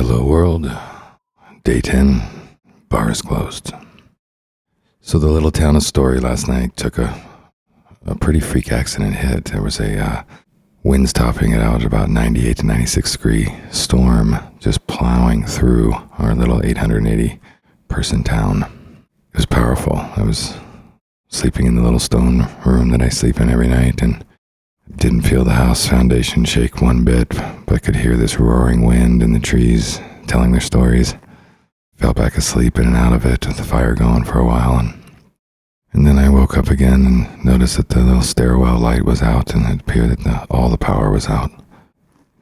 Hello world, day 10, bar is closed. So the little town of Story last night took a pretty freak accident hit. There was a winds topping it out at about 98 to 96 degree storm just plowing through our little 880 person town. It was powerful. I was sleeping in the little stone room that I sleep in every night and didn't feel the house foundation shake one bit, but could hear this roaring wind and the trees telling their stories. Fell back asleep in and out of it with the fire going for a while, and then I woke up again and noticed that the little stairwell light was out, and it appeared that all the power was out.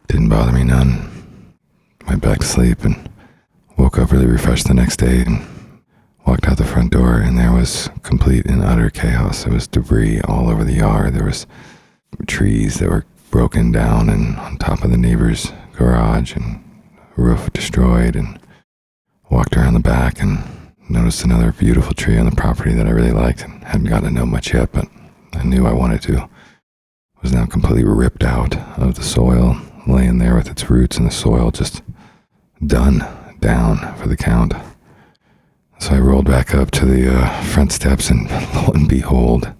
Didn't bother me none. Went back to sleep and woke up really refreshed the next day and walked out the front door, and there was complete and utter chaos. There was debris all over the yard. There was trees that were broken down and on top of the neighbor's garage, and roof destroyed, and walked around the back and noticed another beautiful tree on the property that I really liked and hadn't gotten to know much yet, but I knew I wanted to. It was now completely ripped out of the soil, laying there with its roots in the soil, just done down for the count. So I rolled back up to the front steps, and lo and behold,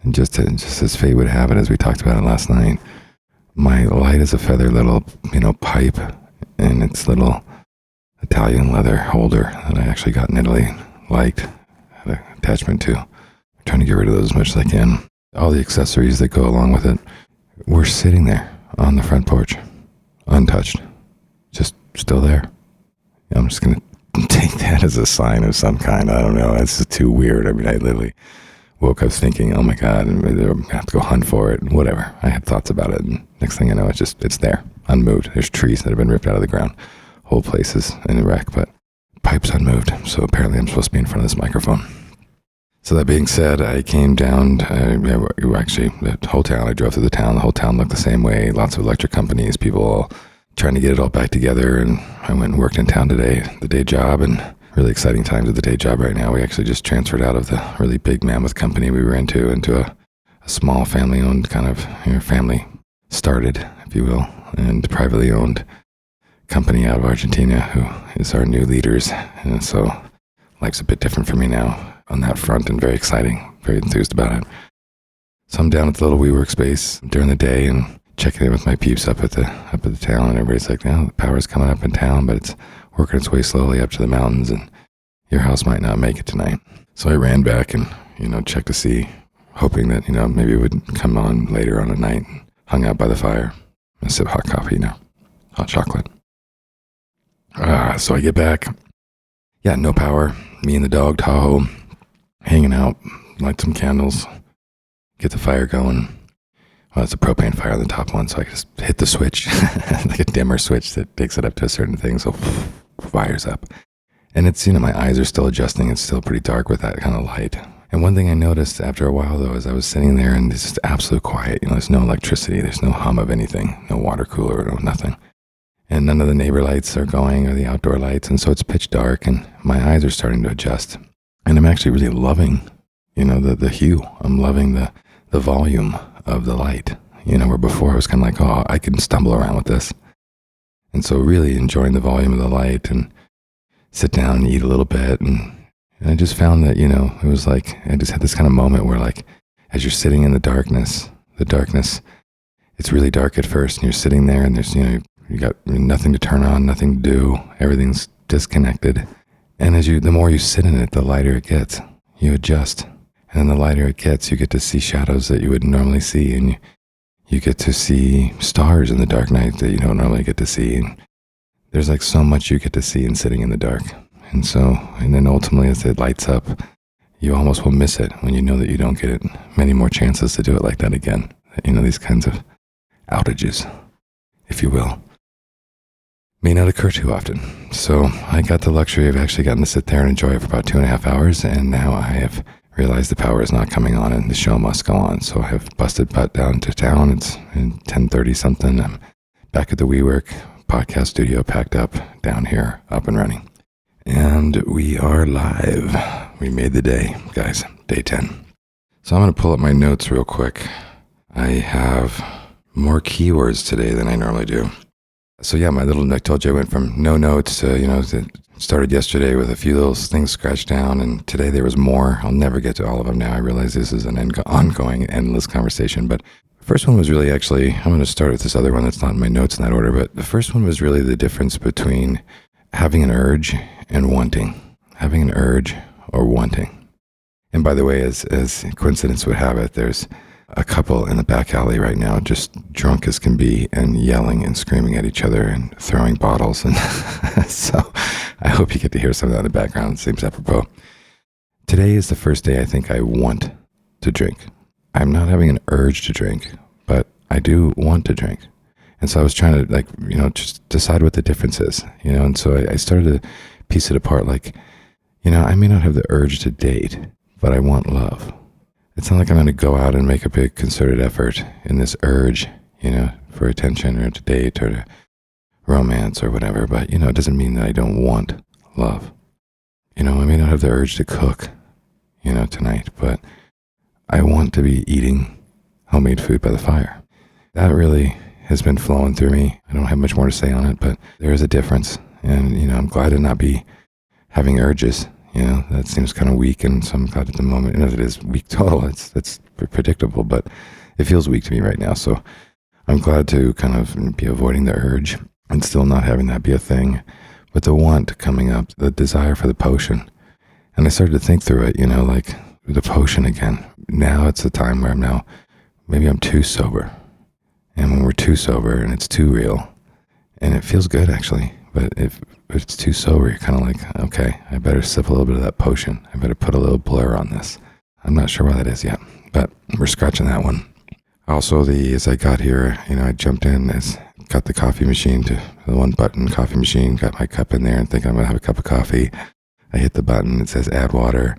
and just as fate would have it, as we talked about it last night, my light as a feather little, pipe and its little Italian leather holder that I actually got in Italy, liked, had an attachment to. I'm trying to get rid of those as much as I can. All the accessories that go along with it were sitting there on the front porch, untouched, just still there. I'm just going to take that as a sign of some kind. I don't know. It's just too weird. I mean, I literally woke up thinking, oh my God, I'm going to have to go hunt for it, and whatever. I had thoughts about it, and next thing I know, it's there, unmoved. There's trees that have been ripped out of the ground. Whole place is in a wreck, but pipe's unmoved. So apparently I'm supposed to be in front of this microphone. So that being said, I came down, actually, the whole town, I drove through the town. The whole town looked the same way. Lots of electric companies, people all trying to get it all back together. And I went and worked in town today, the day job, and really exciting times at the day job right now. We actually just transferred out of the really big mammoth company we were into a small family-owned kind of, family started, if you will, and privately owned company out of Argentina who is our new leaders. And so life's a bit different for me now on that front, and very exciting, very enthused about it. So I'm down at the little WeWork space during the day and checking in with my peeps up at the town, and everybody's like, the power's coming up in town, but it's working its way slowly up to the mountains, and your house might not make it tonight. So I ran back and, checked to see, hoping that, maybe it would come on later on at night, and hung out by the fire and sip hot coffee, hot chocolate. So I get back. Yeah, no power. Me and the dog, Tahoe, hanging out, light some candles, get the fire going. Well, it's a propane fire on the top one, so I just hit the switch, like a dimmer switch that takes it up to a certain thing, so fire's up. And it's, my eyes are still adjusting. It's still pretty dark with that kind of light. And one thing I noticed after a while, though, is I was sitting there and it's just absolute quiet. There's no electricity. There's no hum of anything, no water cooler, no nothing. And none of the neighbor lights are going, or the outdoor lights. And so it's pitch dark, and my eyes are starting to adjust. And I'm actually really loving, the hue. I'm loving the volume of the light, where before I was kind of like, oh, I can stumble around with this. And so really enjoying the volume of the light, and sit down and eat a little bit. And I just found that, it was like, I just had this kind of moment where, like, as you're sitting in the darkness, it's really dark at first, and you're sitting there, and there's, you got nothing to turn on, nothing to do. Everything's disconnected. And the more you sit in it, the lighter it gets. You adjust. And then the lighter it gets, you get to see shadows that you wouldn't normally see. And you get to see stars in the dark night that you don't normally get to see. And there's like so much you get to see in sitting in the dark. And then ultimately as it lights up, you almost will miss it when you know that you don't get many more chances to do it like that again. These kinds of outages, if you will, may not occur too often. So I got the luxury of actually getting to sit there and enjoy it for about 2.5 hours, and now I have realized the power is not coming on and the show must go on. So I have busted butt down to town. It's 10:30 something. I'm back at the WeWork podcast studio, packed up, down here, up and running. And we are live. We made the day, guys, day 10. So I'm going to pull up my notes real quick. I have more keywords today than I normally do. So yeah, I told you I went from no notes to, it started yesterday with a few little things scratched down, and today there was more. I'll never get to all of them now. I realize this is an ongoing, endless conversation. But the first one was really actually, I'm going to start with this other one that's not in my notes in that order, but the first one was really the difference between having an urge and wanting. Having an urge or wanting. And by the way, as coincidence would have it, there's a couple in the back alley right now, just drunk as can be and yelling and screaming at each other and throwing bottles. And so I hope you get to hear some of that in the background. It seems apropos. Today is the first day I think I want to drink. I'm not having an urge to drink, but I do want to drink. And so I was trying to just decide what the difference is, and so I started to piece it apart like, I may not have the urge to date, but I want love. It's not like I'm going to go out and make a big concerted effort in this urge, for attention or to date or to romance or whatever. But, it doesn't mean that I don't want love. I may not have the urge to cook, tonight, but I want to be eating homemade food by the fire. That really has been flowing through me. I don't have much more to say on it, but there is a difference. And, I'm glad to not be having urges. That seems kind of weak, and so I'm glad at the moment, it is weak total. That's predictable, but it feels weak to me right now. So I'm glad to kind of be avoiding the urge and still not having that be a thing. But the want coming up, the desire for the potion. And I started to think through it, like the potion again. Now it's the time where maybe I'm too sober. And when we're too sober and it's too real, and it feels good actually, but if it's too sober, you're kind of like, okay, I better sip a little bit of that potion. I better put a little blur on this. I'm not sure why that is yet, but we're scratching that one. Also, as I got here, I jumped in, got the coffee machine to the one button coffee machine, got my cup in there and think I'm going to have a cup of coffee. I hit the button, it says add water.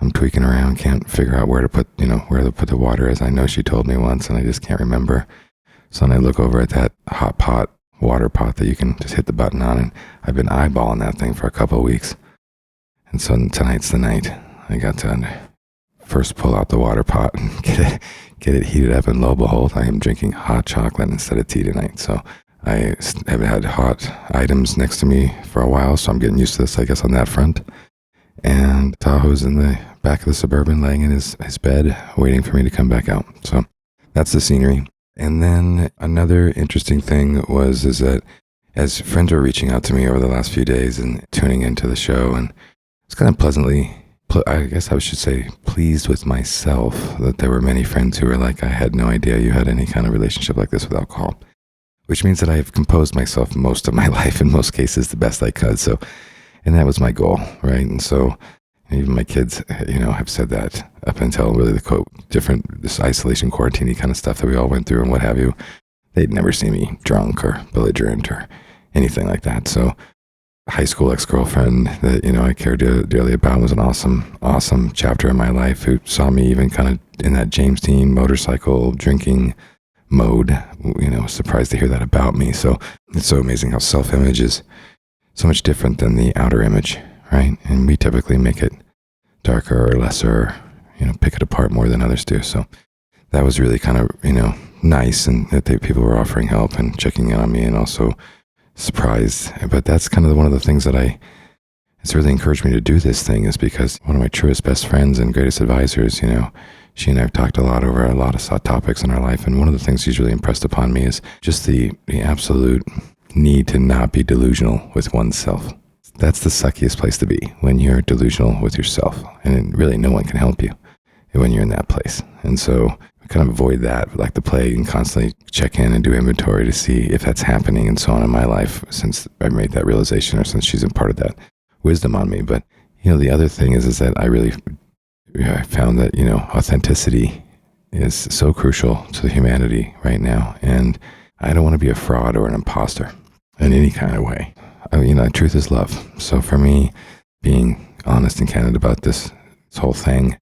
I'm tweaking around, can't figure out where to put the water, as I know she told me once, and I just can't remember. So then I look over at that hot pot, water pot that you can just hit the button on, and I've been eyeballing that thing for a couple of weeks. And so tonight's the night I got to first pull out the water pot and get it heated up, and lo and behold, I am drinking hot chocolate instead of tea tonight. So I haven't had hot items next to me for a while, so I'm getting used to this, I guess, on that front. And Tahoe's in the back of the Suburban laying in his bed waiting for me to come back out. So that's the scenery. And then another interesting thing is that as friends were reaching out to me over the last few days and tuning into the show, and it's kind of pleasantly, I guess I should say, pleased with myself that there were many friends who were like, I had no idea you had any kind of relationship like this with alcohol, which means that I have composed myself most of my life, in most cases, the best I could. So, and that was my goal, right? And so even my kids, have said that up until really this isolation, quarantine kind of stuff that we all went through and what have you. They'd never seen me drunk or belligerent or anything like that. So high school ex-girlfriend that, I cared dearly about was an awesome chapter in my life, who saw me even kind of in that James Dean motorcycle drinking mode, surprised to hear that about me. So it's so amazing how self-image is so much different than the outer image, right? And we typically make it darker or lesser, pick it apart more than others do. So that was really kind of, nice, and that people were offering help and checking in on me, and also surprised. But that's kind of one of the things that it's really encouraged me to do this thing, is because one of my truest best friends and greatest advisors, she and I have talked a lot over a lot of topics in our life. And one of the things she's really impressed upon me is just the absolute need to not be delusional with oneself. That's the suckiest place to be, when you're delusional with yourself, and really no one can help you when you're in that place. And so I kind of avoid that like the plague, and constantly check in and do inventory to see if that's happening and so on in my life since I made that realization, or since she's imparted that wisdom on me. But, the other thing is that I found that, authenticity is so crucial to humanity right now. And I don't want to be a fraud or an imposter in any kind of way. Truth is love. So for me, being honest and candid about this whole thing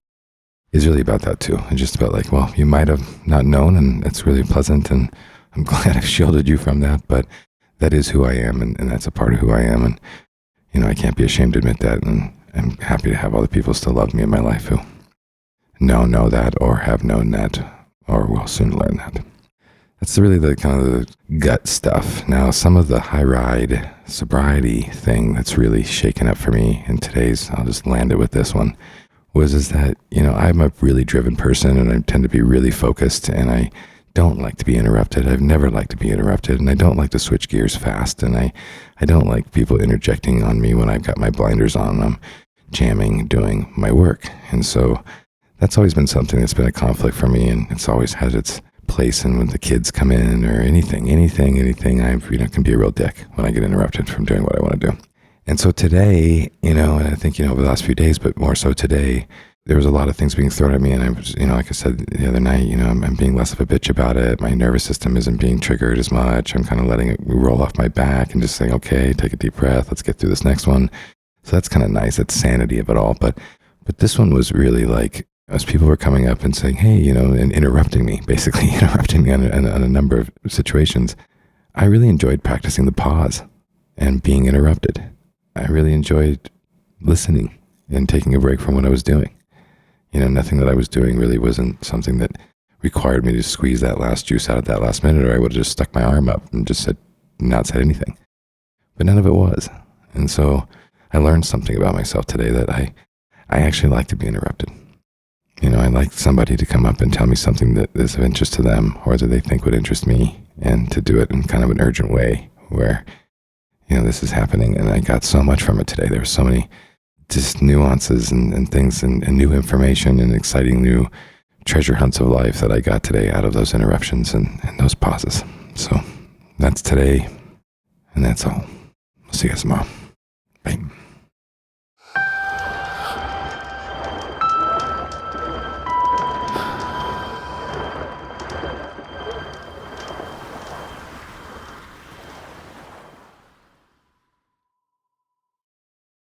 is really about that too. And just about like, well, you might have not known, and it's really pleasant, and I'm glad I've shielded you from that, but that is who I am, and that's a part of who I am. And, I can't be ashamed to admit that. And I'm happy to have other people still love me in my life who know that, or have known that, or will soon learn that. That's really the kind of the gut stuff. Now, some of the high ride sobriety thing that's really shaken up for me in today's, I'll just land it with this one, is that, I'm a really driven person and I tend to be really focused and I don't like to be interrupted. I've never liked to be interrupted and I don't like to switch gears fast and I don't like people interjecting on me when I've got my blinders on and I'm jamming, doing my work. And so that's always been something that's been a conflict for me, and it's always had its place. And when the kids come in or anything, I can be a real dick when I get interrupted from doing what I want to do. And so today, and I think, over the last few days, but more so today, there was a lot of things being thrown at me. And I was, like I said the other night, I'm being less of a bitch about it. My nervous system isn't being triggered as much. I'm kind of letting it roll off my back and just saying, okay, take a deep breath. Let's get through this next one. So that's kind of nice. That's sanity of it all. But this one was really like, as people were coming up and saying, hey, and interrupting me, basically interrupting me on a number of situations, I really enjoyed practicing the pause and being interrupted. I really enjoyed listening and taking a break from what I was doing. Nothing that I was doing really wasn't something that required me to squeeze that last juice out at that last minute, or I would have just stuck my arm up and just not said anything. But none of it was. And so I learned something about myself today, that I actually like to be interrupted. I like somebody to come up and tell me something that is of interest to them or that they think would interest me, and to do it in kind of an urgent way where, this is happening. And I got so much from it today. There were so many just nuances and things and new information and exciting new treasure hunts of life that I got today out of those interruptions and those pauses. So that's today, and that's all. I'll see you guys tomorrow. Bye.